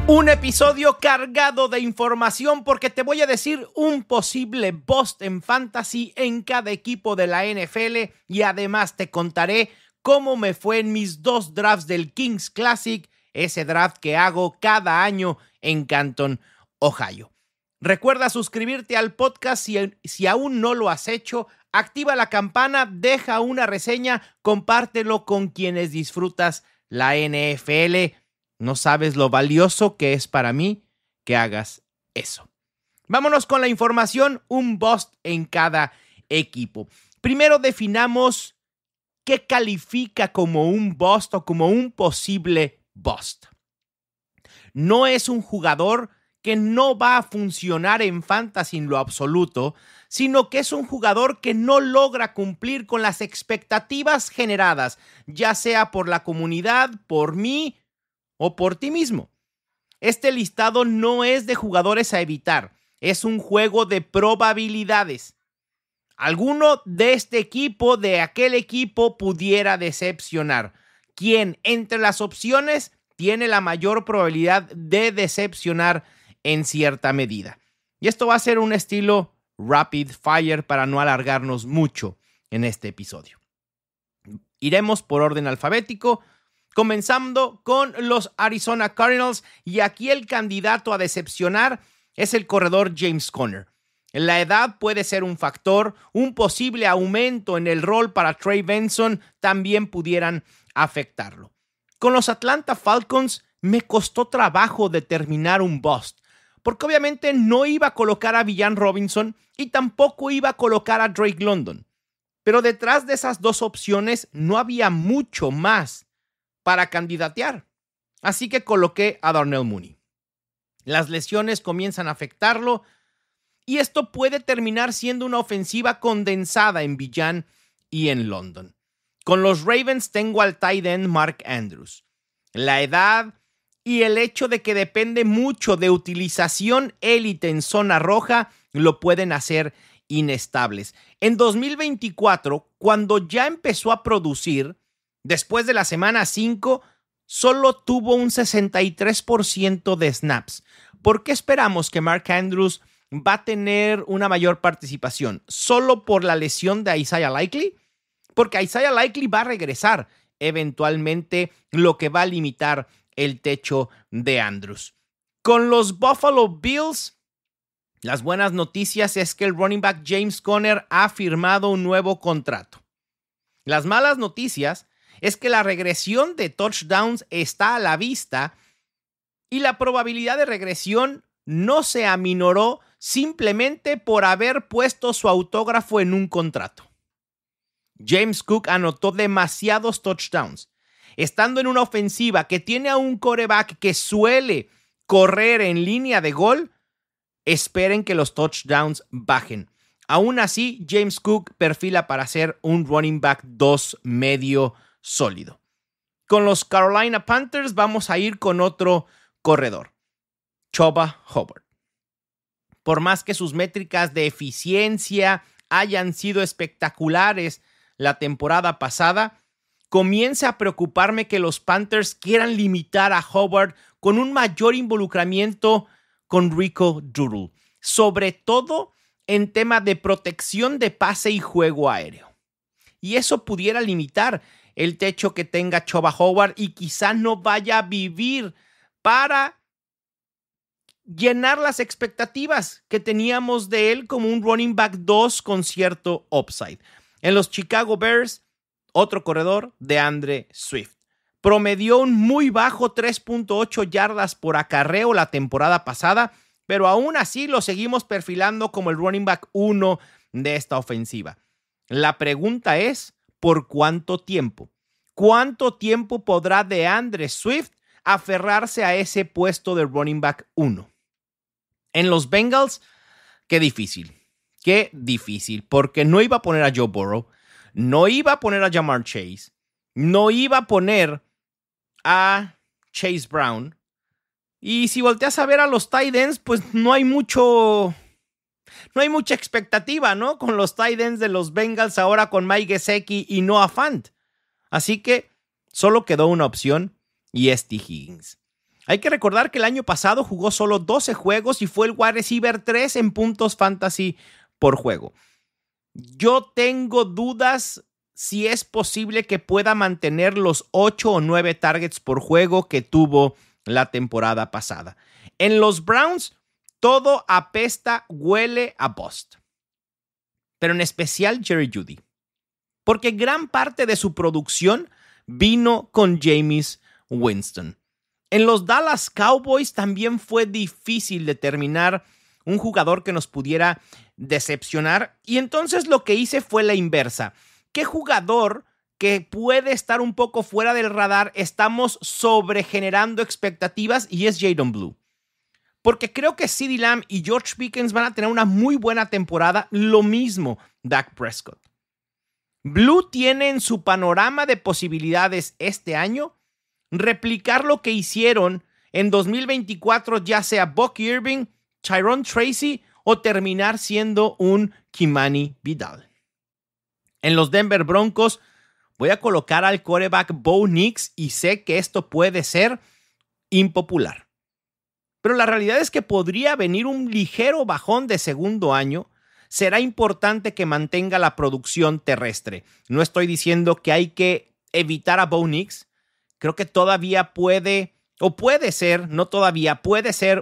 Un episodio cargado de información porque te voy a decir un posible bust en fantasy en cada equipo de la NFL y además te contaré cómo me fue en mis 2 drafts del Kings Classic, ese draft que hago cada año en Canton, Ohio. Recuerda suscribirte al podcast si aún no lo has hecho, activa la campana, deja una reseña, compártelo con quienes disfrutas la NFL. No sabes lo valioso que es para mí que hagas eso. Vámonos con la información, un bust en cada equipo. Primero definamos qué califica como un bust o como un posible bust. No es un jugador que no va a funcionar en fantasy en lo absoluto, sino que es un jugador que no logra cumplir con las expectativas generadas, ya sea por la comunidad, por mí o por ti mismo. Este listado no es de jugadores a evitar, es un juego de probabilidades. Alguno de este equipo, de aquel equipo, pudiera decepcionar. ¿Quién entre las opciones tiene la mayor probabilidad de decepcionar en cierta medida? Y esto va a ser un estilo rapid fire para no alargarnos mucho en este episodio. Iremos por orden alfabético, comenzando con los Arizona Cardinals, y aquí el candidato a decepcionar es el corredor James Conner. La edad puede ser un factor, un posible aumento en el rol para Trey Benson también pudieran afectarlo. Con los Atlanta Falcons me costó trabajo determinar un bust, porque obviamente no iba a colocar a Villan Robinson y tampoco iba a colocar a Drake London. Pero detrás de esas dos opciones no había mucho más para candidatear. Así que coloqué a Darnell Mooney. Las lesiones comienzan a afectarlo y esto puede terminar siendo una ofensiva condensada en Villan y en London. Con los Ravens tengo al tight end Mark Andrews. La edad y el hecho de que depende mucho de utilización élite en zona roja lo pueden hacer inestables. En 2024, cuando ya empezó a producir, después de la semana 5, solo tuvo un 63% de snaps. ¿Por qué esperamos que Mark Andrews va a tener una mayor participación? ¿Solo por la lesión de Isaiah Likely? Porque Isaiah Likely va a regresar eventualmente, lo que va a limitar el techo de Andrews. Con los Buffalo Bills, las buenas noticias es que el running back James Conner ha firmado un nuevo contrato. Las malas noticias es que la regresión de touchdowns está a la vista y la probabilidad de regresión no se aminoró simplemente por haber puesto su autógrafo en un contrato. James Cook anotó demasiados touchdowns, estando en una ofensiva que tiene a un quarterback que suele correr en línea de gol. Esperen que los touchdowns bajen. Aún así, James Cook perfila para ser un running back 2 medio sólido. Con los Carolina Panthers vamos a ir con otro corredor, Chuba Hubbard. Por más que sus métricas de eficiencia hayan sido espectaculares la temporada pasada, comienza a preocuparme que los Panthers quieran limitar a Hubbard con un mayor involucramiento con Rico Dowdle, sobre todo en tema de protección de pase y juego aéreo. Y eso pudiera limitar el techo que tenga Chuba Hubbard y quizá no vaya a vivir para llenar las expectativas que teníamos de él como un running back 2 con cierto upside. En los Chicago Bears, otro corredor, DeAndre Swift. Promedió un muy bajo 3.8 yardas por acarreo la temporada pasada, pero aún así lo seguimos perfilando como el running back 1 de esta ofensiva. La pregunta es, ¿por cuánto tiempo? ¿Cuánto tiempo podrá DeAndre Swift aferrarse a ese puesto de running back 1? En los Bengals, qué difícil, porque no iba a poner a Joe Burrow, no iba a poner a Ja'Marr Chase, no iba a poner a Chase Brown. Y si volteas a ver a los tight ends, pues no hay mucha expectativa, ¿no? Con los tight ends de los Bengals ahora con Mike Gesicki y Noah Fant. Así que solo quedó una opción y es T. Higgins. Hay que recordar que el año pasado jugó solo 12 juegos y fue el wide receiver 3 en puntos fantasy por juego. Yo tengo dudas si es posible que pueda mantener los 8 o 9 targets por juego que tuvo la temporada pasada. En los Browns, todo apesta, huele a bust. Pero en especial Jerry Jeudy. Porque gran parte de su producción vino con Jameis Winston. En los Dallas Cowboys también fue difícil determinar un jugador que nos pudiera decepcionar. Y entonces lo que hice fue la inversa. ¿Qué jugador que puede estar un poco fuera del radar estamos sobregenerando expectativas? Y es Jayden Blue. Porque creo que CeeDee Lamb y George Pickens van a tener una muy buena temporada. Lo mismo Dak Prescott. Blue tiene en su panorama de posibilidades este año replicar lo que hicieron en 2024, ya sea Buck Irving, Tyrone Tracy o terminar siendo un Kimani Vidal. En los Denver Broncos voy a colocar al quarterback Bo Nix y sé que esto puede ser impopular. Pero la realidad es que podría venir un ligero bajón de segundo año. Será importante que mantenga la producción terrestre. No estoy diciendo que hay que evitar a Bo Nix. Creo que todavía puede ser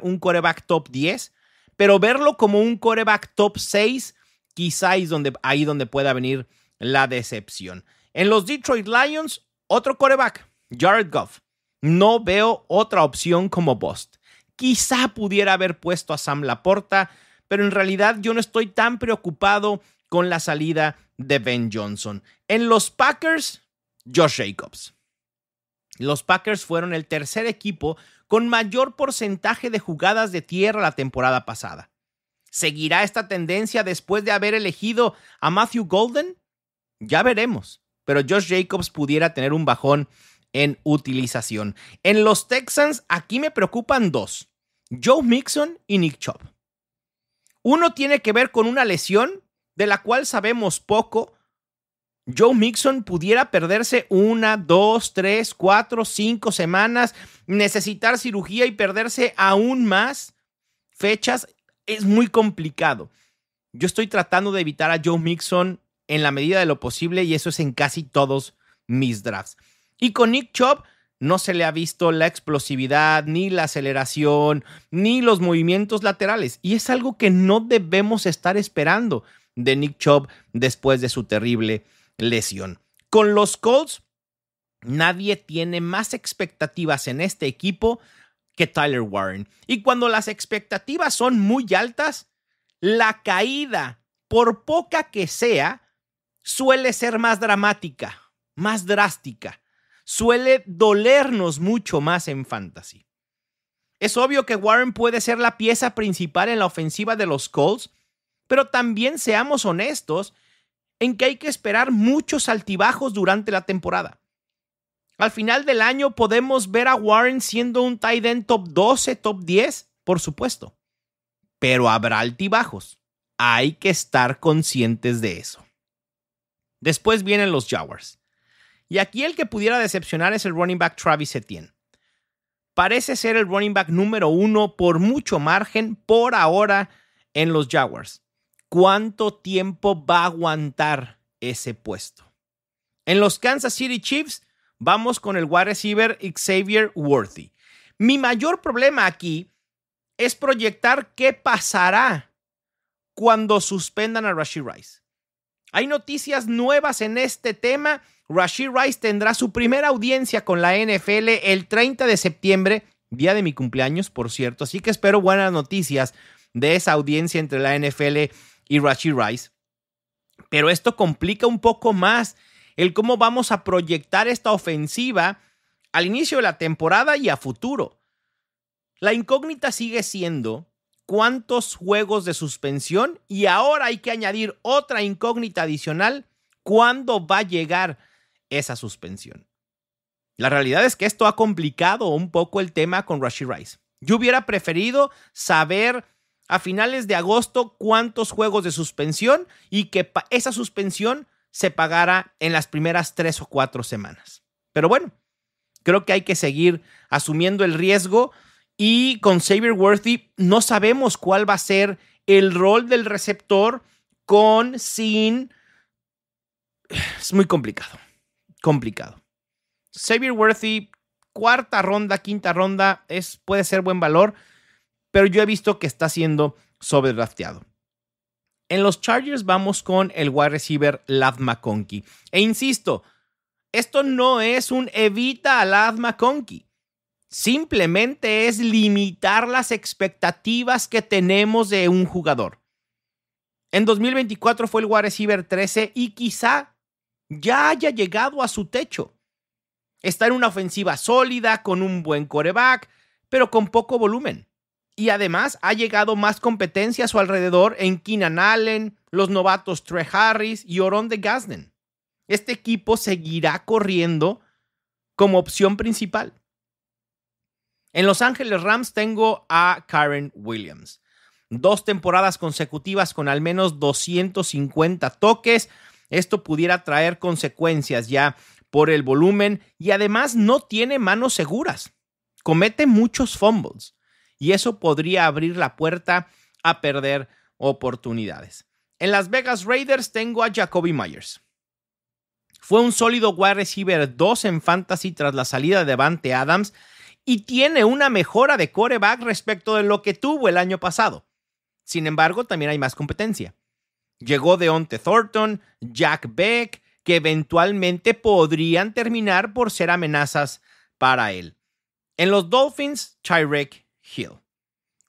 un quarterback top 10, pero verlo como un quarterback top 6 quizá es ahí donde pueda venir la decepción. En los Detroit Lions, otro quarterback, Jared Goff. No veo otra opción como bust. Quizá pudiera haber puesto a Sam Laporta, pero en realidad yo no estoy tan preocupado con la salida de Ben Johnson. En los Packers, Josh Jacobs. Los Packers fueron el tercer equipo con mayor porcentaje de jugadas de tierra la temporada pasada. ¿Seguirá esta tendencia después de haber elegido a Matthew Golden? Ya veremos, pero Josh Jacobs pudiera tener un bajón en utilización. En los Texans, aquí me preocupan dos: Joe Mixon y Nick Chubb. Uno tiene que ver con una lesión de la cual sabemos poco. Joe Mixon pudiera perderse 1, 2, 3, 4, 5 semanas, necesitar cirugía y perderse aún más fechas. Es muy complicado. Yo estoy tratando de evitar a Joe Mixon en la medida de lo posible y eso es en casi todos mis drafts. Y con Nick Chubb no se le ha visto la explosividad, ni la aceleración, ni los movimientos laterales. Y es algo que no debemos estar esperando de Nick Chubb después de su terrible lesión. Con los Colts, nadie tiene más expectativas en este equipo que Tyler Warren. Y cuando las expectativas son muy altas, la caída, por poca que sea, suele ser más dramática, más drástica. Suele dolernos mucho más en fantasy. Es obvio que Warren puede ser la pieza principal en la ofensiva de los Colts, pero también seamos honestos en que hay que esperar muchos altibajos durante la temporada. Al final del año podemos ver a Warren siendo un tight end top 12, top 10, por supuesto. Pero habrá altibajos. Hay que estar conscientes de eso. Después vienen los Jaguars. Y aquí el que pudiera decepcionar es el running back Travis Etienne. Parece ser el running back número 1 por mucho margen por ahora en los Jaguars. ¿Cuánto tiempo va a aguantar ese puesto? En los Kansas City Chiefs vamos con el wide receiver Xavier Worthy. Mi mayor problema aquí es proyectar qué pasará cuando suspendan a Rashee Rice. Hay noticias nuevas en este tema. Rashee Rice tendrá su primera audiencia con la NFL el 30 de septiembre, día de mi cumpleaños, por cierto. Así que espero buenas noticias de esa audiencia entre la NFL y Rashee Rice. Pero esto complica un poco más el cómo vamos a proyectar esta ofensiva al inicio de la temporada y a futuro. La incógnita sigue siendo cuántos juegos de suspensión, y ahora hay que añadir otra incógnita adicional: ¿cuándo va a llegar esa suspensión? La realidad es que esto ha complicado un poco el tema con Rashee Rice. Yo hubiera preferido saber a finales de agosto cuántos juegos de suspensión y que esa suspensión se pagara en las primeras 3 o 4 semanas. Pero bueno, Creo que hay que seguir asumiendo el riesgo y con Xavier Worthy no sabemos cuál va a ser el rol del receptor sin. Es muy complicado. Xavier Worthy, cuarta ronda, quinta ronda, puede ser buen valor, pero yo he visto que está siendo sobredrafteado. En los Chargers vamos con el wide receiver Ladd McConkey. E insisto, esto no es un evita a Ladd McConkey. Simplemente es limitar las expectativas que tenemos de un jugador. En 2024 fue el wide receiver 13 y quizá ya haya llegado a su techo. Está en una ofensiva sólida, con un buen quarterback, pero con poco volumen. Y además ha llegado más competencia a su alrededor en Keenan Allen, los novatos Trey Harris y Oronde Gadsden. Este equipo seguirá corriendo como opción principal. En Los Ángeles Rams tengo a Kyren Williams. 2 temporadas consecutivas con al menos 250 toques. Esto pudiera traer consecuencias ya por el volumen y además no tiene manos seguras. Comete muchos fumbles y eso podría abrir la puerta a perder oportunidades. En Las Vegas Raiders tengo a Jacoby Myers. Fue un sólido wide receiver 2 en fantasy tras la salida de Davante Adams y tiene una mejora de quarterback respecto de lo que tuvo el año pasado. Sin embargo, también hay más competencia. Llegó Deontay Thornton, Jack Beck, que eventualmente podrían terminar por ser amenazas para él. En los Dolphins, Tyreek Hill.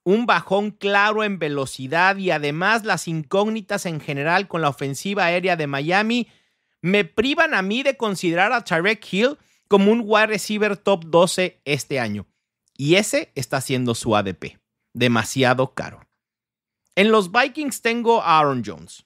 Un bajón claro en velocidad y además las incógnitas en general con la ofensiva aérea de Miami me privan a mí de considerar a Tyreek Hill como un wide receiver top 12 este año. Y ese está siendo su ADP. Demasiado caro. En los Vikings tengo a Aaron Jones.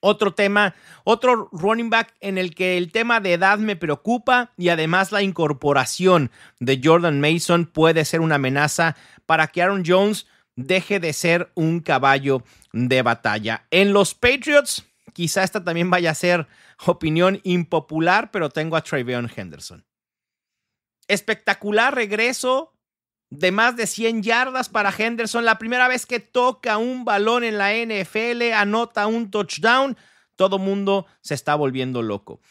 Otro running back en el que el tema de edad me preocupa y además la incorporación de Jordan Mason puede ser una amenaza para que Aaron Jones deje de ser un caballo de batalla. En los Patriots, quizá esta también vaya a ser opinión impopular, pero tengo a TreVeyon Henderson. Espectacular regreso de más de 100 yardas para Henderson. La primera vez que toca un balón en la NFL, anota un touchdown. Todo mundo se está volviendo loco.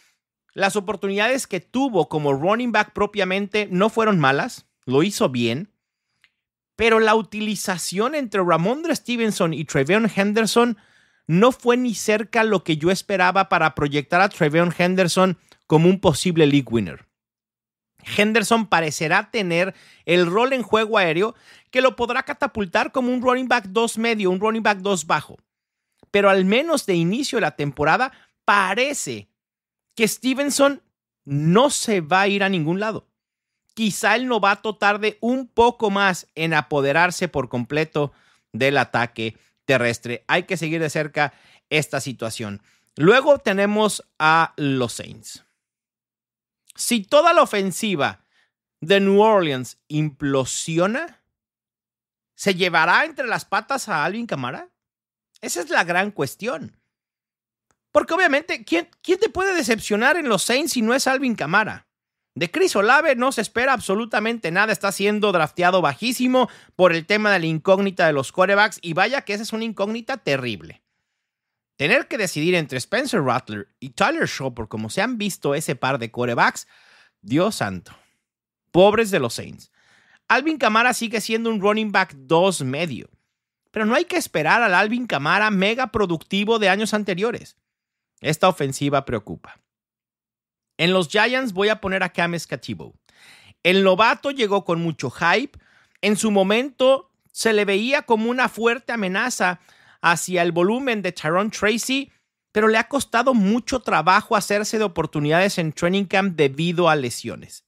Las oportunidades que tuvo como running back propiamente no fueron malas. Lo hizo bien. Pero la utilización entre Ramondre Stevenson y TreVeyon Henderson no fue ni cerca lo que yo esperaba para proyectar a TreVeyon Henderson como un posible league winner. Henderson parecerá tener el rol en juego aéreo que lo podrá catapultar como un running back 2 medio, un running back 2 bajo. Pero al menos de inicio de la temporada parece que Stevenson no se va a ir a ningún lado. Quizá el novato tarde un poco más en apoderarse por completo del ataque terrestre. Hay que seguir de cerca esta situación. Luego tenemos a los Saints. Si toda la ofensiva de New Orleans implosiona, ¿se llevará entre las patas a Alvin Kamara? Esa es la gran cuestión. Porque obviamente, ¿quién te puede decepcionar en los Saints si no es Alvin Kamara? De Chris Olave no se espera absolutamente nada. Está siendo drafteado bajísimo por el tema de la incógnita de los quarterbacks. Y vaya que esa es una incógnita terrible. Tener que decidir entre Spencer Rattler y Tyler Shopper, como se han visto ese par de quarterbacks, Dios santo. Pobres de los Saints. Alvin Kamara sigue siendo un running back 2 medio. Pero no hay que esperar al Alvin Kamara mega productivo de años anteriores. Esta ofensiva preocupa. En los Giants voy a poner a Cam Skattebo. El novato llegó con mucho hype. En su momento se le veía como una fuerte amenaza hacia el volumen de Tyrone Tracy, pero le ha costado mucho trabajo hacerse de oportunidades en training camp debido a lesiones.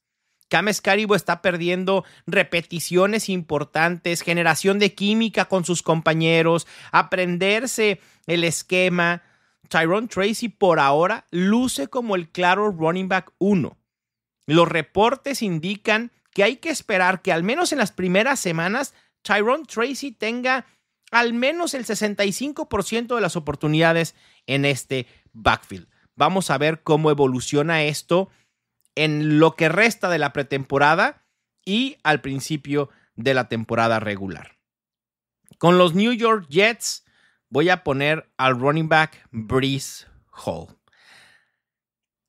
Cam Skattebo está perdiendo repeticiones importantes, generación de química con sus compañeros, aprenderse el esquema. Tyrone Tracy por ahora luce como el claro running back 1. Los reportes indican que hay que esperar que al menos en las primeras semanas Tyrone Tracy tenga al menos el 65% de las oportunidades en este backfield. Vamos a ver cómo evoluciona esto en lo que resta de la pretemporada y al principio de la temporada regular. Con los New York Jets voy a poner al running back Breece Hall.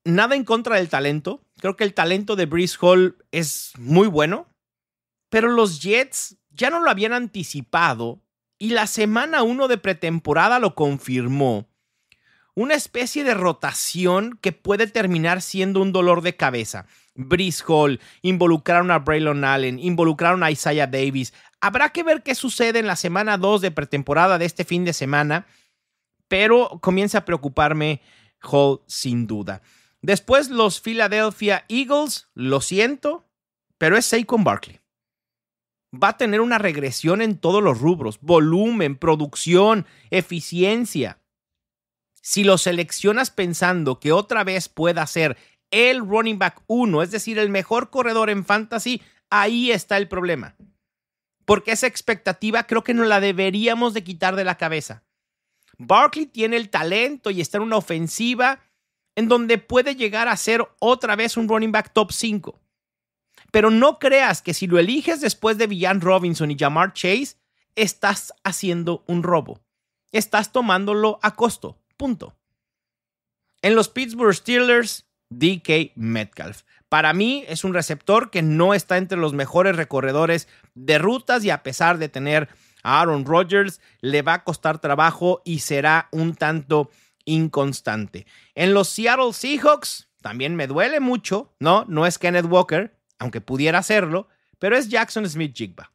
Nada en contra del talento. Creo que el talento de Breece Hall es muy bueno, pero los Jets ya no lo habían anticipado y la semana 1 de pretemporada lo confirmó. Una especie de rotación que puede terminar siendo un dolor de cabeza. Breece Hall, involucraron a Braylon Allen, involucraron a Isaiah Davis. Habrá que ver qué sucede en la semana 2 de pretemporada de este fin de semana, pero comienza a preocuparme Hall sin duda. Después los Philadelphia Eagles, lo siento, pero es Saquon Barkley. Va a tener una regresión en todos los rubros: volumen, producción, eficiencia. Si lo seleccionas pensando que otra vez pueda ser el running back 1, es decir, el mejor corredor en fantasy, ahí está el problema. Porque esa expectativa creo que no la deberíamos de quitar de la cabeza. Barkley tiene el talento y está en una ofensiva en donde puede llegar a ser otra vez un running back top 5. Pero no creas que si lo eliges después de Villan Robinson y Ja'Marr Chase, estás haciendo un robo. Estás tomándolo a costo. Punto. En los Pittsburgh Steelers, DK Metcalf. Para mí es un receptor que no está entre los mejores recorredores de rutas y a pesar de tener a Aaron Rodgers, le va a costar trabajo y será un tanto inconstante. En los Seattle Seahawks también me duele mucho, no es Kenneth Walker, aunque pudiera hacerlo, pero es Jackson Smith-Njigba.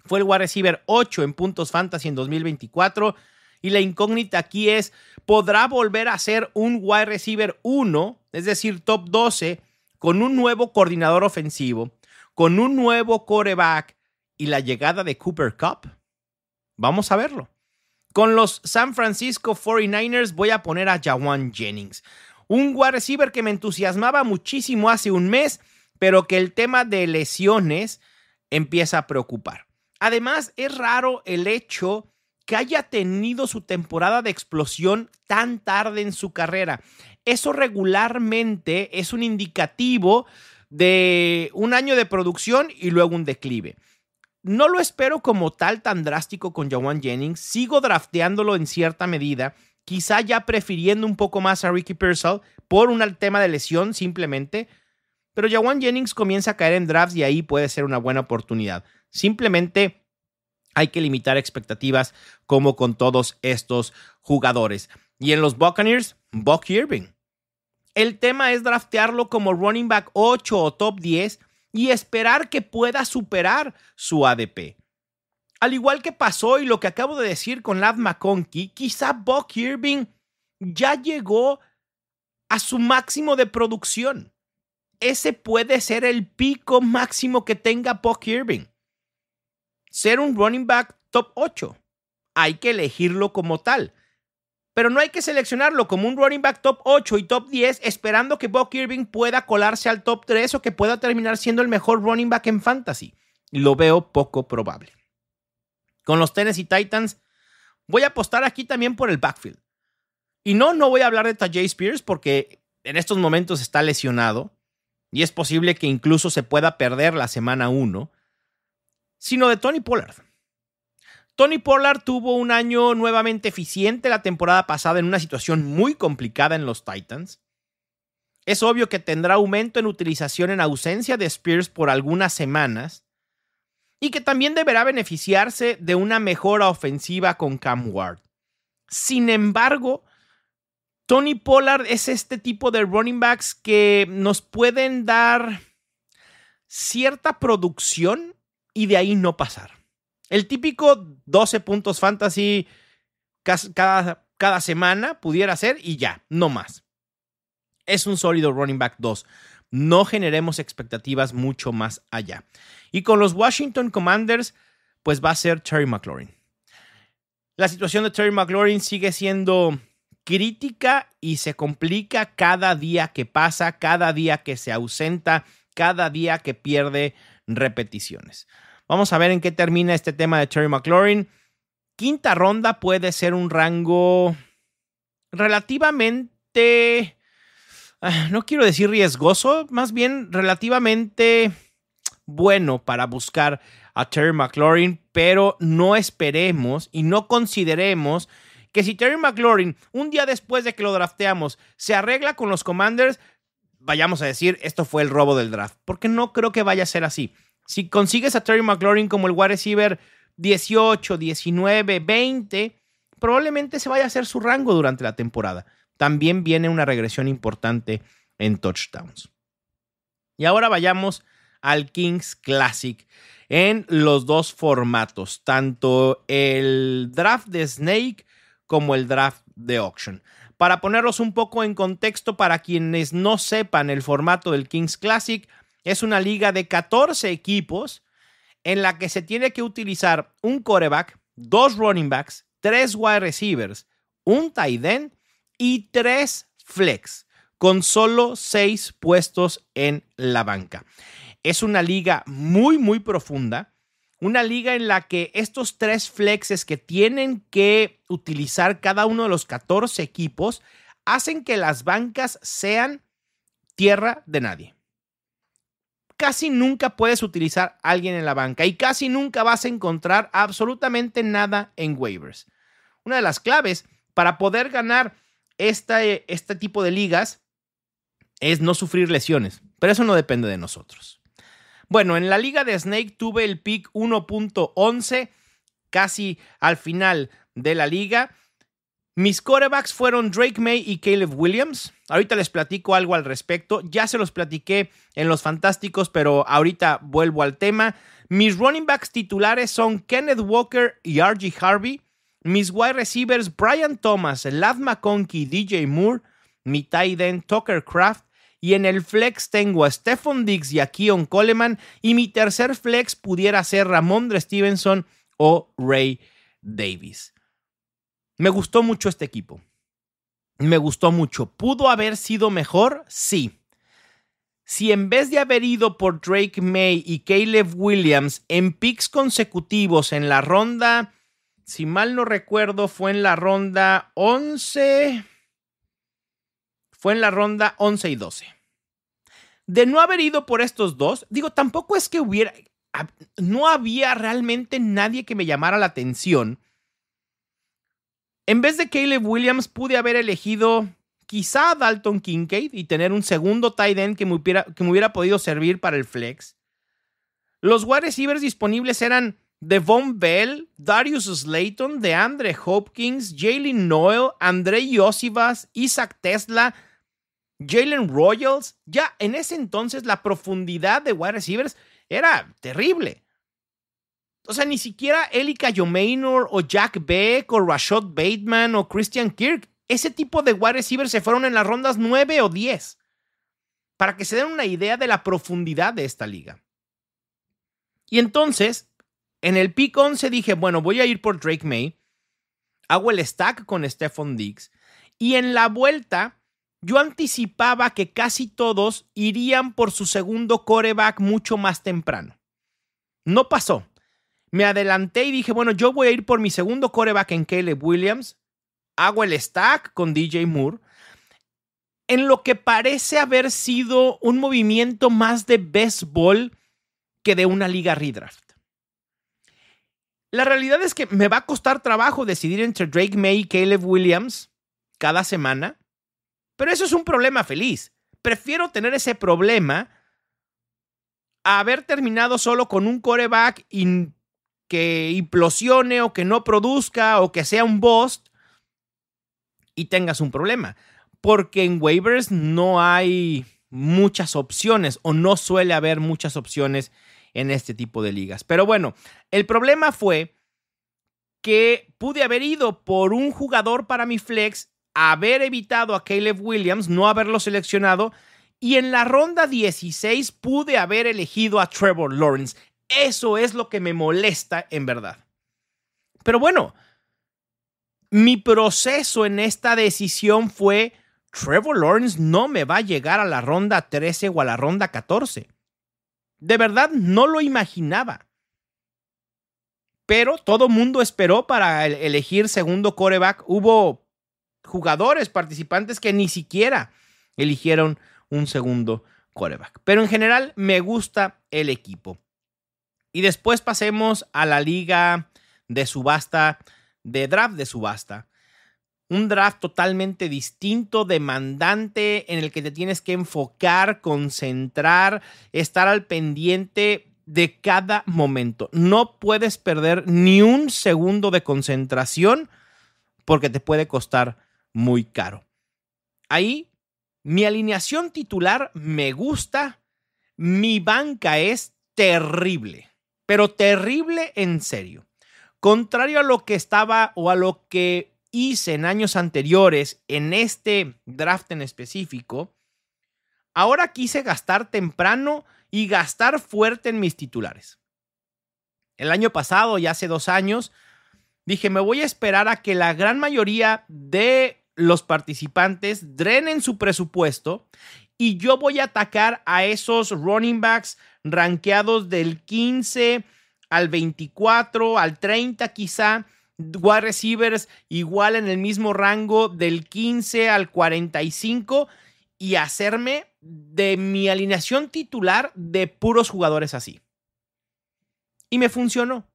Fue el wide receiver 8 en puntos fantasy en 2024 y la incógnita aquí es, ¿podrá volver a ser un wide receiver 1, es decir, top 12, con un nuevo coordinador ofensivo, con un nuevo quarterback y la llegada de Cooper Kupp? Vamos a verlo. Con los San Francisco 49ers voy a poner a Jauan Jennings, un wide receiver que me entusiasmaba muchísimo hace un mes, pero que el tema de lesiones empieza a preocupar. Además, es raro el hecho que haya tenido su temporada de explosión tan tarde en su carrera. Eso regularmente es un indicativo de un año de producción y luego un declive. No lo espero como tal tan drástico con Jauan Jennings. Sigo drafteándolo en cierta medida, quizá ya prefiriendo un poco más a Ricky Pearsall por un tema de lesión simplemente. Pero Jauan Jennings comienza a caer en drafts y ahí puede ser una buena oportunidad. Simplemente hay que limitar expectativas como con todos estos jugadores. Y en los Buccaneers, Buck Irving. El tema es draftearlo como running back 8 o top 10 y esperar que pueda superar su ADP. Al igual que pasó y lo que acabo de decir con Ladd McConkey, quizá Buck Irving ya llegó a su máximo de producción. Ese puede ser el pico máximo que tenga Buck Irving. Ser un running back top 8. Hay que elegirlo como tal. Pero no hay que seleccionarlo como un running back top 8 y top 10 esperando que Buck Irving pueda colarse al top 3 o que pueda terminar siendo el mejor running back en fantasy. Lo veo poco probable. Con los Tennessee Titans voy a apostar aquí también por el backfield. Y no voy a hablar de Tyjae Spears porque en estos momentos está lesionado y es posible que incluso se pueda perder la semana 1, sino de Tony Pollard. Tony Pollard tuvo un año nuevamente eficiente la temporada pasada en una situación muy complicada en los Titans. Es obvio que tendrá aumento en utilización en ausencia de Spears por algunas semanas y que también deberá beneficiarse de una mejora ofensiva con Cam Ward. Sin embargo, Tony Pollard es este tipo de running backs que nos pueden dar cierta producción y de ahí no pasar. El típico 12 puntos fantasy cada semana pudiera ser y ya, no más. Es un sólido running back 2. No generemos expectativas mucho más allá. Y con los Washington Commanders, pues va a ser Terry McLaurin. La situación de Terry McLaurin sigue siendo crítica y se complica cada día que pasa, cada día que se ausenta, cada día que pierde repeticiones. Vamos a ver en qué termina este tema de Terry McLaurin. Quinta ronda puede ser un rango relativamente no quiero decir riesgoso, más bien relativamente bueno para buscar a Terry McLaurin, pero no esperemos y no consideremos que si Terry McLaurin, un día después de que lo drafteamos, se arregla con los Commanders, vayamos a decir, esto fue el robo del draft, porque no creo que vaya a ser así. Si consigues a Terry McLaurin como el wide receiver 18, 19, 20, probablemente se vaya a hacer su rango durante la temporada. También viene una regresión importante en touchdowns. Y ahora vayamos al Kings Classic en los dos formatos, tanto el draft de Snake como el draft de Auction. Para ponerlos un poco en contexto, para quienes no sepan el formato del Kings Classic, es una liga de 14 equipos en la que se tiene que utilizar un quarterback, 2 running backs, 3 wide receivers, un tight end y 3 flex, con solo 6 puestos en la banca. Es una liga muy, muy profunda, una liga en la que estos 3 flexes que tienen que utilizar cada uno de los 14 equipos hacen que las bancas sean tierra de nadie. Casi nunca puedes utilizar a alguien en la banca y casi nunca vas a encontrar absolutamente nada en waivers. Una de las claves para poder ganar este tipo de ligas es no sufrir lesiones, pero eso no depende de nosotros. Bueno, en la liga de Snake tuve el pick 1.11, casi al final de la liga. Mis quarterbacks fueron Drake May y Caleb Williams. Ahorita les platico algo al respecto. Ya se los platiqué en los Fantásticos, pero ahorita vuelvo al tema. Mis running backs titulares son Kenneth Walker y R.G. Harvey. Mis wide receivers Brian Thomas, Ladd McConkey, DJ Moore. Mi tight end Tucker Kraft. Y en el flex tengo a Stephon Diggs y a Keon Coleman. Y mi tercer flex pudiera ser Ramondre Stevenson o Ray Davis. Me gustó mucho este equipo. Me gustó mucho. ¿Pudo haber sido mejor? Sí. Si en vez de haber ido por Drake May y Caleb Williams en picks consecutivos en la ronda, si mal no recuerdo, fue en la ronda 11... Fue en la ronda 11 y 12. De no haber ido por estos dos, digo, tampoco es que no había realmente nadie que me llamara la atención. En vez de Caleb Williams, pude haber elegido quizá a Dalton Kincaid y tener un segundo tight end que me hubiera podido servir para el flex. Los wide receivers disponibles eran Devon Bell, Darius Slayton, DeAndre Hopkins, Jalen Noel, Andrei Iosivas, Isaac Tesla, Jalen Royals. Ya en ese entonces la profundidad de wide receivers era terrible. O sea, ni siquiera Eli Kayomaynor o Jack Beck o Rashad Bateman o Christian Kirk. Ese tipo de wide receivers se fueron en las rondas 9 o 10. Para que se den una idea de la profundidad de esta liga. Y entonces, en el pick 11 dije, bueno, voy a ir por Drake May. Hago el stack con Stephon Diggs. Y en la vuelta, yo anticipaba que casi todos irían por su segundo quarterback mucho más temprano. No pasó. Me adelanté y dije, bueno, yo voy a ir por mi segundo quarterback en Caleb Williams. Hago el stack con DJ Moore. En lo que parece haber sido un movimiento más de best ball que de una liga redraft. La realidad es que me va a costar trabajo decidir entre Drake May y Caleb Williams cada semana. Pero eso es un problema feliz. Prefiero tener ese problema a haber terminado solo con un quarterback que implosione o que no produzca o que sea un bust y tengas un problema. Porque en waivers no hay muchas opciones o no suele haber muchas opciones en este tipo de ligas. Pero bueno, el problema fue que pude haber ido por un jugador para mi flex, haber evitado a Caleb Williams, no haberlo seleccionado, y en la ronda 16 pude haber elegido a Trevor Lawrence. Eso es lo que me molesta en verdad. Pero bueno, mi proceso en esta decisión fue: Trevor Lawrence no me va a llegar a la ronda 13 o a la ronda 14. De verdad no lo imaginaba. Pero todo mundo esperó para elegir segundo quarterback. Hubo jugadores, participantes que ni siquiera eligieron un segundo quarterback. Pero en general me gusta el equipo. Y después pasemos a la liga de subasta, de draft de subasta. Un draft totalmente distinto, demandante, en el que te tienes que enfocar, concentrar, estar al pendiente de cada momento. No puedes perder ni un segundo de concentración porque te puede costar muy caro. Ahí, mi alineación titular me gusta. Mi banca es terrible, pero terrible en serio. Contrario a lo que estaba o a lo que hice en años anteriores en este draft en específico, ahora quise gastar temprano y gastar fuerte en mis titulares. El año pasado y hace 2 años dije, me voy a esperar a que la gran mayoría de los participantes drenen su presupuesto y yo voy a atacar a esos running backs rankeados del 15 al 24, al 30 quizá, wide receivers igual en el mismo rango del 15 al 45 y hacerme de mi alineación titular de puros jugadores así. Y me funcionó.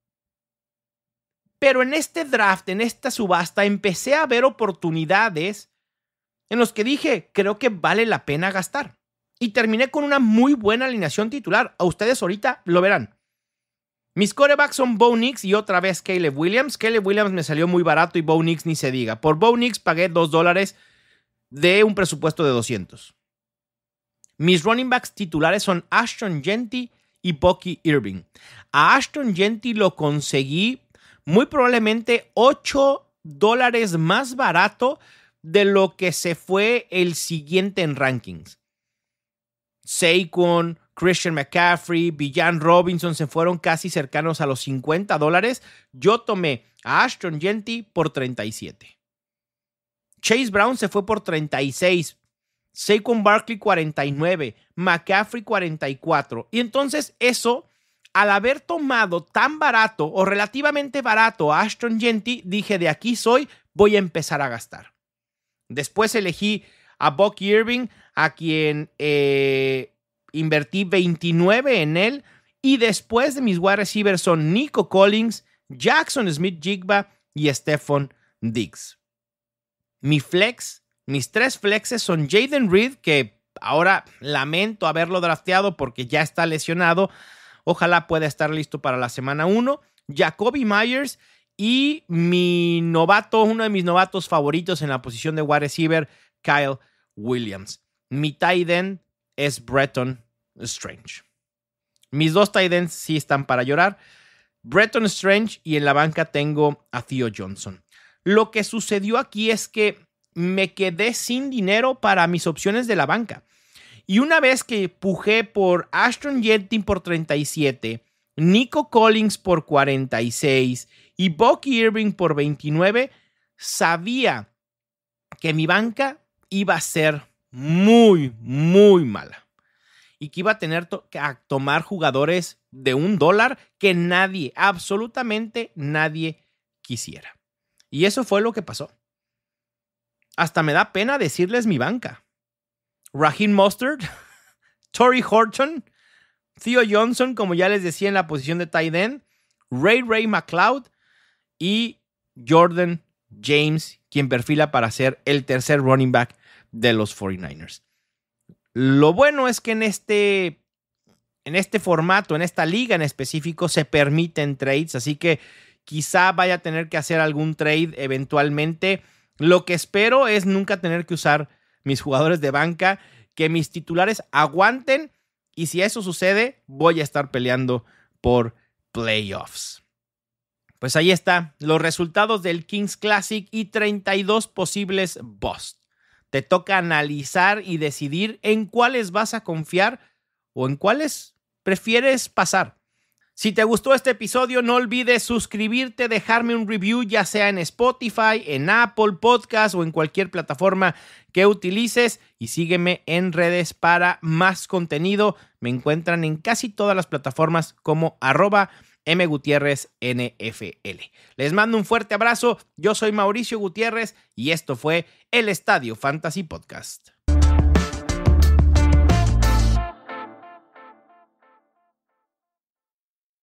Pero en este draft, en esta subasta, empecé a ver oportunidades en los que dije, creo que vale la pena gastar. Y terminé con una muy buena alineación titular. A ustedes ahorita lo verán. Mis quarterbacks son Bo Nix y otra vez Caleb Williams. Caleb Williams me salió muy barato y Bo Nix ni se diga. Por Bo Nix pagué $2 de un presupuesto de 200. Mis running backs titulares son Ashton Jeanty y Bucky Irving. A Ashton Jeanty lo conseguí muy probablemente $8 más barato de lo que se fue el siguiente en rankings. Saquon, Christian McCaffrey, Bijan Robinson se fueron casi cercanos a los $50. Yo tomé a Ashton Jeanty por 37. Chase Brown se fue por 36. Saquon Barkley 49. McCaffrey 44. Y entonces eso, al haber tomado tan barato o relativamente barato a Ashton Jeanty, dije de aquí soy, voy a empezar a gastar. Después elegí a Bucky Irving, a quien invertí 29 en él. Y después de mis wide receivers son Nico Collins, Jackson Smith-Jigba y Stephon Diggs. Mis 3 flexes son Jaden Reed, que ahora lamento haberlo drafteado porque ya está lesionado. Ojalá pueda estar listo para la semana 1. Jacoby Myers y mi novato, uno de mis novatos favoritos en la posición de wide receiver, Kyle Williams. Mi tight end es Bretton Strange. Mis 2 tight ends sí están para llorar. Bretton Strange y en la banca tengo a Theo Johnson. Lo que sucedió aquí es que me quedé sin dinero para mis opciones de la banca. Y una vez que pujé por Ashton Jeanty por 37, Nico Collins por 46 y Bucky Irving por 29, sabía que mi banca iba a ser muy, muy mala. Y que iba a tener que tomar jugadores de $1 que nadie, absolutamente nadie quisiera. Y eso fue lo que pasó. Hasta me da pena decirles mi banca. Raheem Mostert, Torrey Horton, Theo Johnson, como ya les decía en la posición de tight end, Ray McLeod y Jordan James, quien perfila para ser el tercer running back de los 49ers. Lo bueno es que en este formato, en esta liga en específico, se permiten trades, así que quizá vaya a tener que hacer algún trade eventualmente. Lo que espero es nunca tener que usar mis jugadores de banca, que mis titulares aguanten, y si eso sucede, voy a estar peleando por playoffs. Pues ahí está, los resultados del Kings Classic y 32 posibles busts. Te toca analizar y decidir en cuáles vas a confiar o en cuáles prefieres pasar. Si te gustó este episodio, no olvides suscribirte, dejarme un review, ya sea en Spotify, en Apple Podcast o en cualquier plataforma que utilices, y sígueme en redes para más contenido. Me encuentran en casi todas las plataformas como @mgutierreznfl. Les mando un fuerte abrazo. Yo soy Mauricio Gutiérrez y esto fue el Estadio Fantasy Podcast.